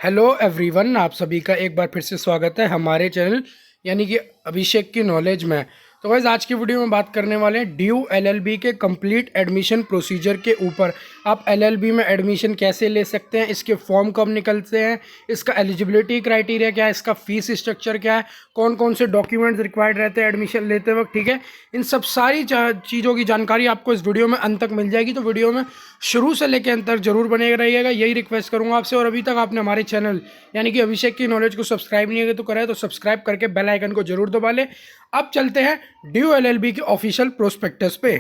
Hello everyone, आप सभी का एक बार फिर से स्वागत है हमारे चैनल यानी कि अभिषेक की नॉलेज में। तो गाइस आज की वीडियो में बात करने वाले हैं ड्यू एलएलबी के कंप्लीट एडमिशन प्रोसीजर के ऊपर। आप एलएलबी में एडमिशन कैसे ले सकते हैं, इसके फॉर्म कब निकलते हैं, इसका एलिजिबिलिटी क्राइटेरिया क्या है, इसका फीस स्ट्रक्चर क्या है, कौन कौन से डॉक्यूमेंट्स रिक्वायर्ड रहते हैं एडमिशन लेते वक्त। ठीक है, इन सब सारी चीज़ों की जानकारी आपको इस वीडियो में अंत तक मिल जाएगी। तो वीडियो में शुरू से लेकर अंत तक जरूर बने रहिएगा, यही रिक्वेस्ट करूंगा आपसे। और अभी तक आपने हमारे चैनल यानी कि अभिषेक की नॉलेज को सब्सक्राइब नहीं किया तो करें, तो सब्सक्राइब करके बेल आइकन को जरूर दबा लें। अब चलते हैं ड्यू एलएलबी के ऑफिशियल प्रोस्पेक्टस पे।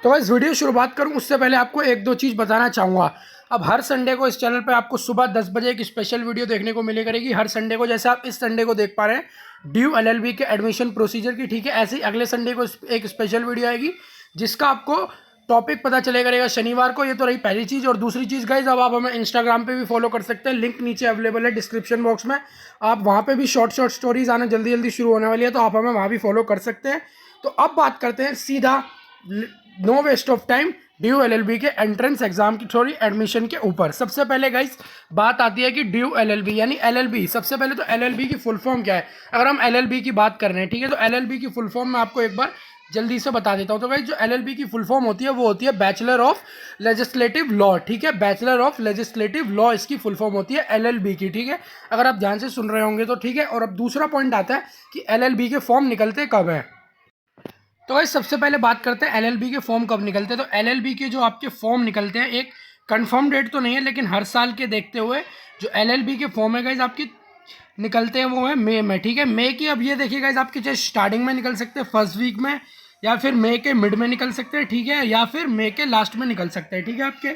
तो इस वीडियो शुरुआत करूं उससे पहले आपको एक दो चीज़ बताना चाहूँगा। अब हर संडे को इस चैनल पे आपको सुबह 10 बजे एक स्पेशल वीडियो देखने को मिले करेगी। हर संडे को, जैसे आप इस संडे को देख पा रहे हैं ड्यू एलएलबी के एडमिशन प्रोसीजर की, ठीक है, ऐसे ही अगले संडे को एक स्पेशल वीडियो आएगी जिसका आपको टॉपिक पता चलेगा रहेगा शनिवार को। ये तो रही पहली चीज़। और दूसरी चीज़ गाइज, अब आप हमें इंस्टाग्राम पे भी फॉलो कर सकते हैं, लिंक नीचे अवेलेबल है डिस्क्रिप्शन बॉक्स में। आप वहाँ पे भी शॉर्ट स्टोरीज आना जल्दी जल्दी शुरू होने वाली है, तो आप हमें वहाँ भी फॉलो कर सकते हैं। तो अब बात करते हैं सीधा, no waste of time, due LLB के एंट्रेंस एग्जाम की थोड़ी एडमिशन के ऊपर। सबसे पहले गाइस बात आती है कि ड्यू एलएलबी यानी एलएलबी। सबसे पहले तो एलएलबी की फुल फॉर्म क्या है, अगर हम एलएलबी की बात कर रहे हैं, ठीक है, तो एलएलबी की फुल फॉर्म मैं आपको एक बार जल्दी से बता देता हूँ। तो गाइस जो एलएलबी की फुल फॉर्म होती है वो होती है बैचलर ऑफ लेजिस्लेटिव लॉ। ठीक है, बैचलर ऑफ लेजिस्लेटिव लॉ इसकी फुल फॉर्म होती है एलएलबी की। ठीक है, अगर आप ध्यान से सुन रहे होंगे तो। ठीक है, और अब दूसरा पॉइंट आता है कि एलएलबी के फॉर्म निकलते कब है। तो गाइस सबसे पहले बात करते हैं एलएलबी के फॉर्म कब निकलते हैं। तो एलएलबी के जो आपके फॉर्म निकलते हैं, एक कंफर्म डेट तो नहीं है लेकिन हर साल के देखते हुए जो एलएलबी के फॉर्म है गाइस आपकी निकलते हैं वो है मई में। ठीक है, मई की, अब ये देखिए गाइस आपके चाहे स्टार्टिंग में निकल सकते हैं फर्स्ट वीक में, या फिर मई के मिड में निकल सकते हैं, ठीक है, या फिर मई के लास्ट में निकल सकते हैं। ठीक है, आपके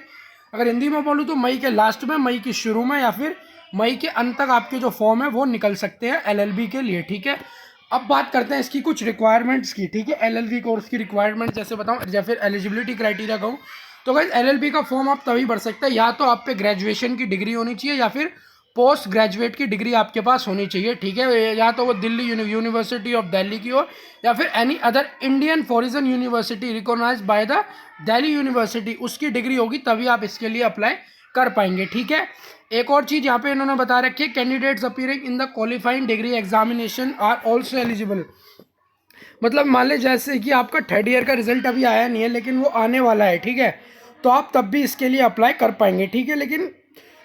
अगर हिंदी में बोलूँ तो मई के लास्ट में, मई के शुरू में, या फिर मई के अंत तक आपके जो फॉर्म है वो निकल सकते हैं एलएलबी के लिए। ठीक है, अब बात करते हैं इसकी कुछ रिक्वायरमेंट्स की। ठीक है, एलएलबी कोर्स की रिक्वायरमेंट जैसे बताऊं या फिर एलिजिबिलिटी क्राइटेरिया कहूँ तो गाइस एलएलबी का फॉर्म आप तभी भर सकते हैं, या तो आप पे ग्रेजुएशन की डिग्री होनी चाहिए या फिर पोस्ट ग्रेजुएट की डिग्री आपके पास होनी चाहिए। ठीक है, या तो वो दिल्ली यूनिवर्सिटी ऑफ दिल्ली की हो या फिर any other Indian foreign university recognise by the Delhi university, उसकी डिग्री होगी तभी आप इसके लिए अप्लाई कर पाएंगे। ठीक है, एक और चीज़ यहाँ पे इन्होंने बता रखी है, candidates appearing in the qualifying degree examination are also eligible. मतलब मान लें जैसे कि आपका थर्ड ईयर का रिजल्ट अभी आया नहीं है लेकिन वो आने वाला है, ठीक है, तो आप तब भी इसके लिए अप्लाई कर पाएंगे। ठीक है, लेकिन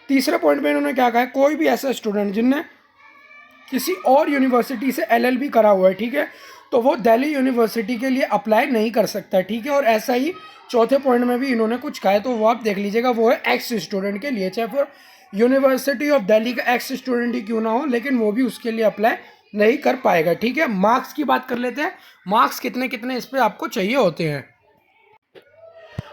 तीसरे पॉइंट में इन्होंने क्या कहा है, कोई भी ऐसा स्टूडेंट जिनने किसी और यूनिवर्सिटी से एलएलबी करा हुआ है, ठीक है, तो वो दिल्ली यूनिवर्सिटी के लिए अप्लाई नहीं कर सकता। ठीक है, और ऐसा ही चौथे पॉइंट में भी इन्होंने कुछ कहा है, तो वो आप देख लीजिएगा, वो है एक्स स्टूडेंट के लिए, चाहे फिर यूनिवर्सिटी ऑफ दिल्ली का एक्स स्टूडेंट ही क्यों ना हो, लेकिन वो भी उसके लिए अप्लाई नहीं कर पाएगा। ठीक है, मार्क्स की बात कर लेते हैं, मार्क्स कितने कितने इस पर आपको चाहिए होते हैं।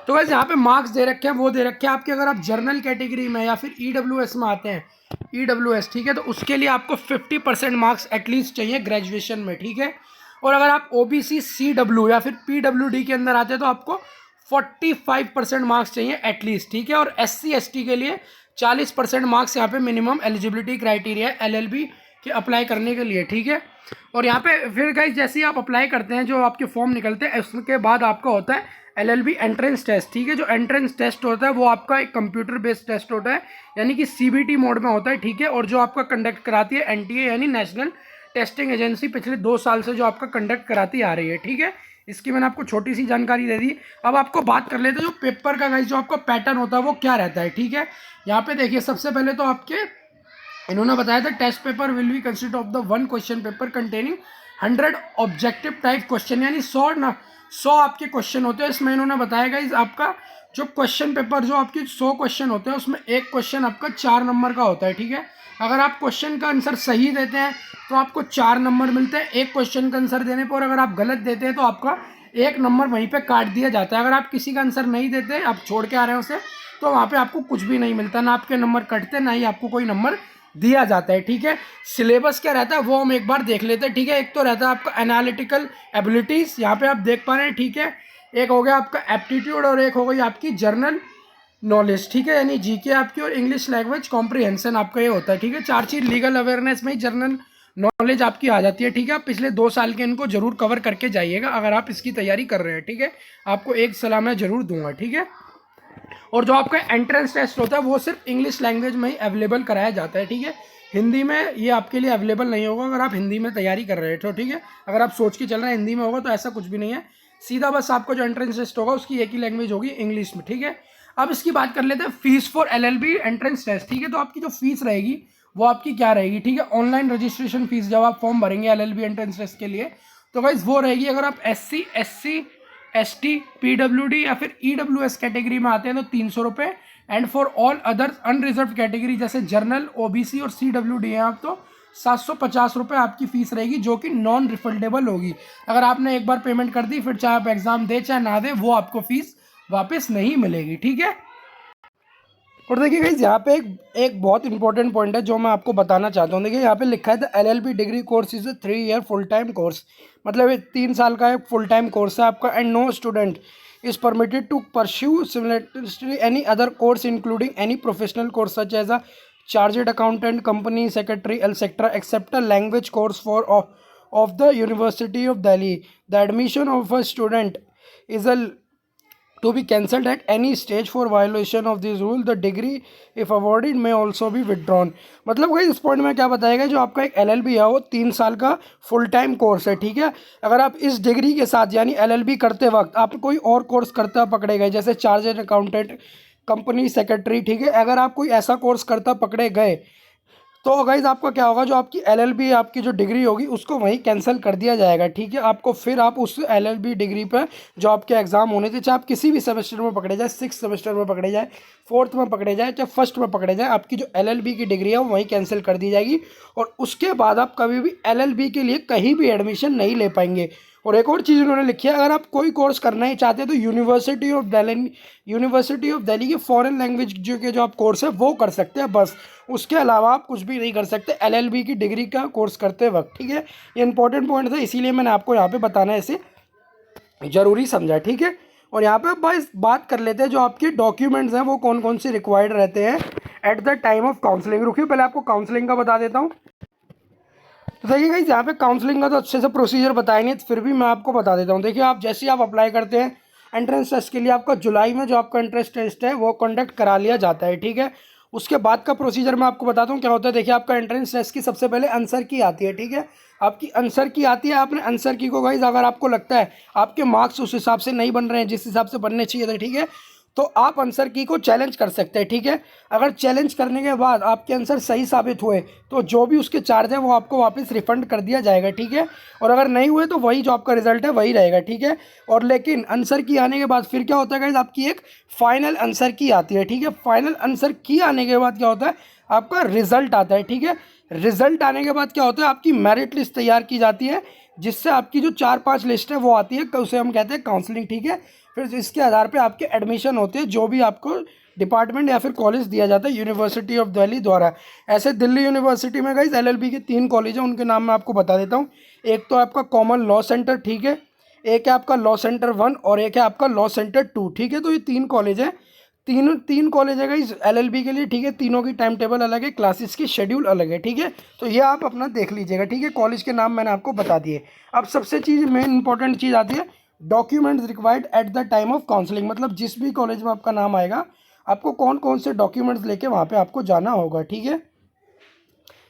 तो वैसे यहाँ पे मार्क्स दे रखे हैं, वो दे रखे हैं आपके, अगर आप जर्नल कैटेगरी में या फिर ईडब्ल्यूएस में आते हैं, ईडब्ल्यूएस, ठीक है, तो उसके लिए आपको 50% मार्क्स एटलीस्ट चाहिए ग्रेजुएशन में। ठीक है, और अगर आप ओबीसी सीडब्ल्यू या फिर पीडब्ल्यूडी के अंदर आते हैं तो आपको 45% मार्क्स चाहिए एटलीस्ट। ठीक है, और एससी एसटी के लिए 40% मार्क्स यहाँ पे मिनिमम एलिजिबिलिटी क्राइटेरिया है एलएलबी के अप्लाई करने के लिए। ठीक है, और यहाँ पे फिर गाइस जैसे ही आप अप्लाई करते हैं, जो आपके फॉर्म निकलते हैं, उसके बाद आपका होता है एलएलबी एंट्रेंस टेस्ट। ठीक है, जो एंट्रेंस टेस्ट होता है वो आपका एक कंप्यूटर बेस्ड टेस्ट होता है, यानी कि सीबीटी मोड में होता है। ठीक है, और जो आपका कंडक्ट कराती है एनटीए यानी नेशनल टेस्टिंग एजेंसी, पिछले 2 साल से जो आपका कंडक्ट कराती आ रही है। ठीक है, इसकी मैंने आपको छोटी सी जानकारी दे दी। अब आपको बात कर लेते हैं जो पेपर का गाइस जो आपका पैटर्न होता है वो क्या रहता है। ठीक है, यहाँ पे देखिए सबसे पहले तो आपके इन्होंने बताया था test paper will be consist of the 1 question paper containing 100 objective type question, यानी 100 आपके क्वेश्चन होते हैं इसमें। इन्होंने बताया गाइस आपका जो क्वेश्चन पेपर जो आपके 100 क्वेश्चन होते हैं उसमें एक क्वेश्चन आपका 4 नंबर का होता है। ठीक है, अगर आप क्वेश्चन का आंसर सही देते हैं तो आपको 4 नंबर मिलते हैं एक क्वेश्चन का आंसर देने पर। अगर आप गलत देते हैं तो आपका 1 नंबर वहीं पे काट दिया जाता है। अगर आप किसी का आंसर नहीं देते, आप छोड़ के आ रहे हैं उसे, तो वहाँ पे आपको कुछ भी नहीं मिलता, ना आपके नंबर कटते ना ही आपको कोई नंबर दिया जाता है। ठीक है, सिलेबस क्या रहता है वो हम एक बार देख लेते हैं। ठीक है, एक तो रहता है आपका एनालिटिकल एबिलिटीज, यहाँ पे आप देख पा रहे हैं। ठीक है, एक हो गया आपका एप्टीट्यूड और एक हो गई आपकी जर्नल नॉलेज। ठीक है, यानी जीके आपकी और इंग्लिश लैंग्वेज कॉम्प्रिहेंशन आपका ये होता है। ठीक है, 4 चीज लीगल अवेयरनेस में ही जर्नल नॉलेज आपकी आ जाती है। ठीक है, आप पिछले 2 साल के इनको जरूर कवर करके जाइएगा अगर आप इसकी तैयारी कर रहे हैं। ठीक है, आपको एक सलाह मैं जरूर दूंगा। ठीक है, और जो आपका एंट्रेंस टेस्ट होता है वो सिर्फ इंग्लिश लैंग्वेज में ही अवेलेबल कराया जाता है, ठीक है। हिंदी में ये आपके लिए अवेलेबल नहीं होगा अगर आप हिंदी में तैयारी कर रहे हो, ठीक है। अगर आप सोच के चल रहे हैं हिंदी में होगा तो ऐसा कुछ भी नहीं है, सीधा बस आपको जो एंट्रेंस टेस्ट होगा उसकी एक ही लैंग्वेज होगी, इंग्लिश में, ठीक है। अब इसकी बात कर लेते हैं fees for LLB entrance test, ठीक है। तो आपकी जो फीस रहेगी वो आपकी क्या रहेगी, ठीक है। ऑनलाइन रजिस्ट्रेशन फीस जब आप फॉर्म भरेंगे LLB एंट्रेंस टेस्ट के लिए तो गाइस वो रहेगी, अगर आप SC SC ST PWD या फिर EWS कैटेगरी में आते हैं तो 300 रुपये, and for all others unreserve category जैसे जर्नल, OBC और CWD हैं आप तो 750 रुपये आपकी फीस रहेगी, जो कि नॉन रिफंडेबल होगी। अगर आपने एक बार पेमेंट कर दी फिर चाहे आप एग्जाम दे चाहे ना दे वो आपको फीस वापस नहीं मिलेगी, ठीक है। और देखिए गाइस यहाँ पे एक बहुत इंपॉर्टेंट पॉइंट है जो मैं आपको बताना चाहता हूँ। देखिए यहाँ पे लिखा है the LLB degree course is a 3 year full time course, मतलब ये 3 साल का एक फुल टाइम कोर्स है आपका। And no student is permitted to pursue similarly any other course including any professional course such as a chartered accountant, company secretary etcetera except a language course for of the university of Delhi. The admission of a student is a to be cancelled at any stage for violation of this rule. The degree if awarded may also be withdrawn। मतलब भाई इस point में क्या बताएगा, जो आपका एक LLB है वो 3 साल का फुल टाइम कोर्स है, ठीक है। अगर आप इस डिग्री के साथ यानी LLB करते वक्त आप कोई और कोर्स करता पकड़े गए जैसे चार्टर्ड अकाउंटेंट, कंपनी सेक्रेटरी, ठीक है, अगर आप कोई ऐसा कोर्स करता पकड़े गए तो गाइज आपका क्या होगा, जो आपकी LLB आपकी जो डिग्री होगी उसको वहीं कैंसिल कर दिया जाएगा, ठीक है। आपको फिर आप उस LLB डिग्री पर जो आपके एग्जाम होने थे, चाहे आप किसी भी सेमेस्टर में पकड़े जाए, 6th सेमेस्टर में पकड़े जाए, 4th में पकड़े जाए, चाहे 1st में पकड़े जाए, आपकी जो LLB की डिग्री है वो वहीं कैंसिल कर दी जाएगी और उसके बाद आप कभी भी LLB के लिए कहीं भी एडमिशन नहीं ले पाएंगे। और एक और चीज़ उन्होंने लिखी है, अगर आप कोई कोर्स करना ही चाहते हैं तो यूनिवर्सिटी ऑफ दिल्ली के फॉरेन लैंग्वेज जो आप कोर्स है वो कर सकते हैं, बस उसके अलावा आप कुछ भी नहीं कर सकते LLB की डिग्री का कोर्स करते वक्त, ठीक है। ये इंपॉर्टेंट पॉइंट था इसीलिए मैंने आपको यहाँ पे बताना ऐसे ज़रूरी समझा, ठीक है। और यहाँ पे भाई बात कर लेते हैं जो आपके डॉक्यूमेंट्स हैं वो कौन कौन से रिक्वायर्ड रहते हैं at the time of counselling. रुकिए पहले आपको काउंसलिंग का बता देता हूँ। तो देखिए गाइस यहाँ पे काउंसलिंग का तो अच्छे से प्रोसीजर बताया नहीं, फिर भी मैं आपको बता देता हूँ। देखिए आप जैसे ही आप अप्लाई करते हैं एंट्रेंस टेस्ट के लिए, आपका जुलाई में जो आपका एंट्रेंस टेस्ट है वो कंडक्ट करा लिया जाता है, ठीक है। उसके बाद का प्रोसीजर मैं आपको बताता हूँ क्या होता है। देखिए आपका एंट्रेंस टेस्ट की सबसे पहले आंसर की आती है, ठीक है। आपकी आंसर की आती है, आपने आंसर की को गाइस अगर आपको लगता है आपके मार्क्स उस हिसाब से नहीं बन रहे हैं जिस हिसाब से बनने चाहिए थे, ठीक है, तो आप आंसर की को चैलेंज कर सकते हैं, ठीक है। अगर चैलेंज करने के बाद आपके आंसर सही साबित हुए तो जो भी उसके चार्ज है वो आपको वापस रिफंड कर दिया जाएगा, ठीक है। और अगर नहीं हुए तो वही जो आपका रिजल्ट है वही रहेगा, ठीक है। और लेकिन आंसर की आने के बाद फिर क्या होता है गाइस, आपकी एक फाइनल आंसर की आती है, ठीक है। फाइनल आंसर की आने के बाद क्या होता है, आपका रिजल्ट आता है, ठीक है। रिजल्ट आने के बाद क्या होता है, आपकी मेरिट लिस्ट तैयार की जाती है जिससे आपकी जो 4-5 लिस्ट है वो आती है, उसे हम कहते हैं काउंसलिंग, ठीक है। फिर इसके आधार पे आपके एडमिशन होते हैं जो भी आपको डिपार्टमेंट या फिर कॉलेज दिया जाता है यूनिवर्सिटी ऑफ दिल्ली द्वारा। ऐसे दिल्ली यूनिवर्सिटी में गाइस LLB के 3 कॉलेज हैं, उनके नाम मैं आपको बता देता हूँ। एक तो आपका कॉमन लॉ सेंटर, ठीक है, एक है आपका लॉ सेंटर 1 और एक है आपका लॉ सेंटर 2, ठीक है। तो ये 3 कॉलेज हैं, तीन कॉलेज है गाइस LLB के लिए, ठीक है। तीनों की टाइम टेबल अलग है, क्लासेस की शेड्यूल अलग है, ठीक है। तो ये आप अपना देख लीजिएगा, ठीक है। कॉलेज के नाम मैंने आपको बता दिए। अब सबसे मेन इंपॉर्टेंट चीज़ आती है documents required at the time of counselling, मतलब जिस भी कॉलेज में आपका नाम आएगा आपको कौन कौन से डॉक्यूमेंट्स लेके वहाँ पे आपको जाना होगा, ठीक है।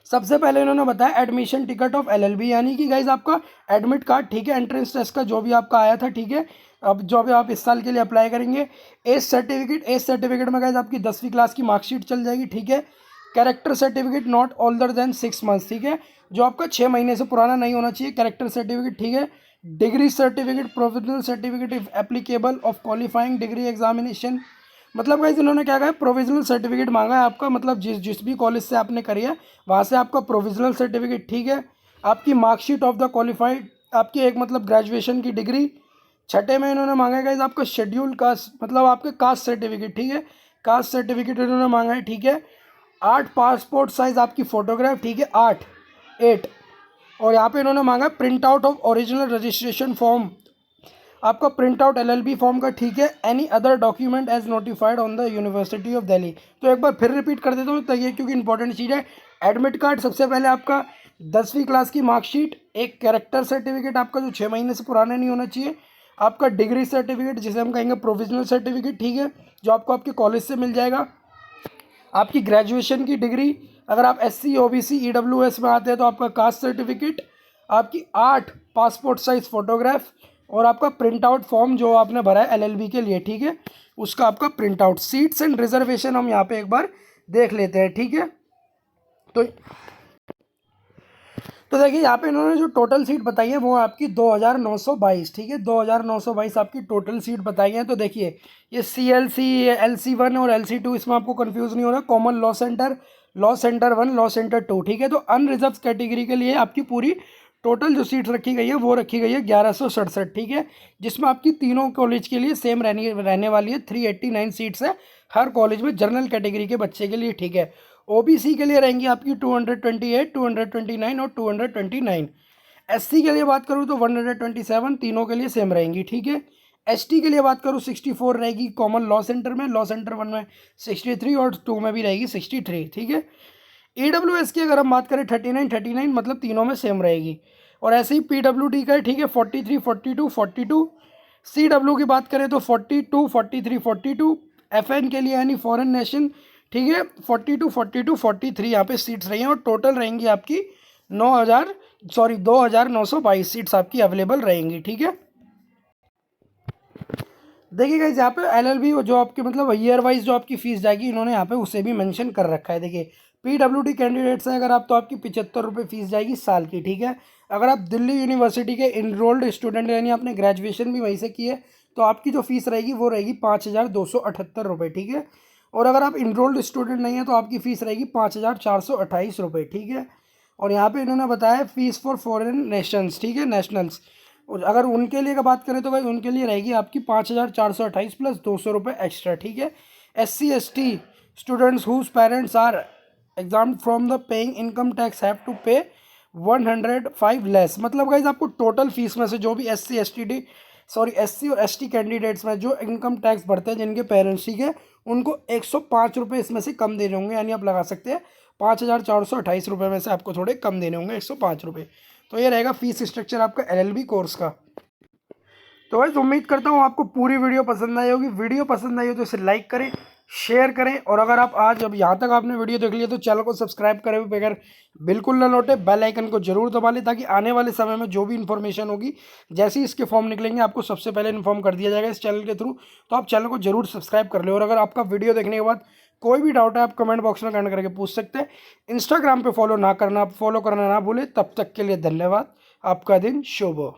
सबसे पहले इन्होंने बताया एडमिशन टिकट ऑफ LLB, यानी कि गाइज आपका एडमिट कार्ड, ठीक है, एंट्रेंस टेस्ट का जो भी आपका आया था, ठीक है। अब जो भी आप इस साल के लिए अप्लाई करेंगे, एज सर्टिफिकेट में गाइज आपकी 10वीं क्लास की मार्कशीट चल जाएगी, ठीक है। Character certificate not older than 6 months, ठीक है, जो आपका 6 महीने से पुराना नहीं होना चाहिए कैरेक्टर सर्टिफिकेट, ठीक है। Degree certificate, provisional certificate if applicable of qualifying degree examination, मतलब गाइज इन्होंने क्या कहा, प्रोविजनल सर्टिफिकेट मांगा है आपका, मतलब जिस भी कॉलेज से आपने करी है वहाँ से आपका प्रोविजनल सर्टिफिकेट, ठीक है। आपकी मार्कशीट ऑफ द क्वालिफाइड, आपकी एक मतलब ग्रेजुएशन की डिग्री। छठे में इन्होंने मांगा है गाइज आपका शेड्यूल कास्ट, मतलब आपके कास्ट सर्टिफिकेट, ठीक है, कास्ट सर्टिफिकेट इन्होंने मांगा है, ठीक है। 8 पासपोर्ट साइज आपकी फ़ोटोग्राफ, ठीक है, 8। और यहाँ पे इन्होंने मांगा print out of original registration form, आपका प्रिंट आउट LLB फॉर्म का, ठीक है। Any other document as notified on the university of Delhi. तो एक बार फिर रिपीट कर देता हूँ तो ये क्योंकि इंपॉर्टेंट चीज़ है। एडमिट कार्ड, सबसे पहले आपका 10वीं क्लास की मार्कशीट, एक कैरेक्टर सर्टिफिकेट आपका जो 6 महीने से पुराना नहीं होना चाहिए, आपका डिग्री सर्टिफिकेट जिसे हम कहेंगे प्रोविजनल सर्टिफिकेट, ठीक है, जो आपको आपके कॉलेज से मिल जाएगा। आपकी ग्रेजुएशन की डिग्री, अगर आप SC OBC EWS में आते हैं तो आपका कास्ट सर्टिफिकेट, आपकी 8 पासपोर्ट साइज फोटोग्राफ और आपका प्रिंट आउट फॉर्म जो आपने भरा है LLB के लिए, ठीक है, उसका आपका print out. Seats and reservation हम यहाँ पे एक बार देख लेते हैं, ठीक है। तो देखिए यहाँ पे इन्होंने जो टोटल सीट बताई है वो आपकी 2922, ठीक है, 2922 आपकी टोटल सीट बताई है। तो देखिए ये CLC, LC1 और LC2 इसमें आपको कंफ्यूज नहीं हो रहा। Common law centre, law centre 1, law centre 2, ठीक है। तो अनरिजर्व कैटेगरी के लिए आपकी पूरी टोटल जो सीट्स रखी गई है वो रखी गई है 1167, ठीक है, जिसमें आपकी तीनों कॉलेज के लिए सेम रहने वाली है। 389 सीट्स है हर कॉलेज में जनरल कैटेगरी के बच्चे के लिए, ठीक है। OBC के लिए रहेंगी आपकी 228, 229 और 229। SC के लिए बात करूँ तो 127, तीनों के लिए सेम रहेंगी, ठीक है। ST के लिए बात करूँ 64 रहेगी कॉमन लॉ सेंटर में, लॉ सेंटर 1 में 63 और 2 में भी रहेगी 63, ठीक है। EWS की अगर हम बात करें 39 मतलब तीनों में सेम रहेगी। और ऐसे ही PWD का है, ठीक है, 43, 42, 42। CW की बात करें तो 42, 43, 42। FN के लिए यानी फॉरेन नेशन, ठीक है, 42, 42, 43 यहाँ पे सीट्स रही हैं और टोटल रहेंगी आपकी 2922 सीट्स आपकी अवेलेबल रहेंगी, ठीक है। देखिए गाइस यहाँ पे LLB जो आपकी मतलब ईयर वाइज जो आपकी फीस जाएगी इन्होंने यहाँ पे उसे भी मेंशन कर रखा है। देखिए PWD कैंडिडेट्स हैं अगर आप तो आपकी 75 रुपये फीस जाएगी साल की, ठीक है। अगर आप दिल्ली यूनिवर्सिटी के इनरोल्ड स्टूडेंट यानी आपने ग्रेजुएशन भी वहीं से की है तो आपकी जो फीस रहेगी वो रहेगी 5278 रुपये, ठीक है। और अगर आप इनरोल्ड स्टूडेंट नहीं है तो आपकी फ़ीस रहेगी 5428 रुपये, ठीक है। और यहाँ पे इन्होंने बताया फीस फॉर फॉरेन नेशंस, ठीक है, नेशनल्स, और अगर उनके लिए का बात करें तो भाई उनके लिए रहेगी आपकी 5428 प्लस 200 रुपये एक्स्ट्रा, ठीक है। SC ST students whose parents are exam from the paying income tax have to pay 105 less. मतलब गाइज आपको टोटल फीस में से जो भी SC और ST कैंडिडेट्स में जो इनकम टैक्स भरते हैं जिनके पेरेंट्स, ठीक है, उनको 105 रुपये इसमें से कम देने होंगे। यानी आप लगा सकते हैं 5428 रुपये में से आपको थोड़े कम देने होंगे 105 रुपये। तो ये रहेगा फीस स्ट्रक्चर आपका LLB कोर्स का। तो वैसे उम्मीद करता हूँ आपको पूरी वीडियो पसंद आई होगी। वीडियो पसंद आई हो तो इसे लाइक करें, शेयर करें, और अगर आप आज अब यहाँ तक आपने वीडियो देख लिया तो चैनल को सब्सक्राइब करे हुए बगैर बिल्कुल ना लौटे, बेल आइकन को जरूर दबा लें ताकि आने वाले समय में जो भी इन्फॉर्मेशन होगी जैसे ही इसके फॉर्म निकलेंगे आपको सबसे पहले इन्फॉर्म कर दिया जाएगा इस चैनल के थ्रू। तो आप चैनल को जरूर सब्सक्राइब कर ले। और अगर आपका वीडियो देखने के बाद कोई भी डाउट है आप कमेंट बॉक्स में कमेंट करके पूछ सकते हैं। इंस्टाग्राम पर फॉलो करना ना भूलें। तब तक के लिए धन्यवाद। आपका दिन शुभ हो।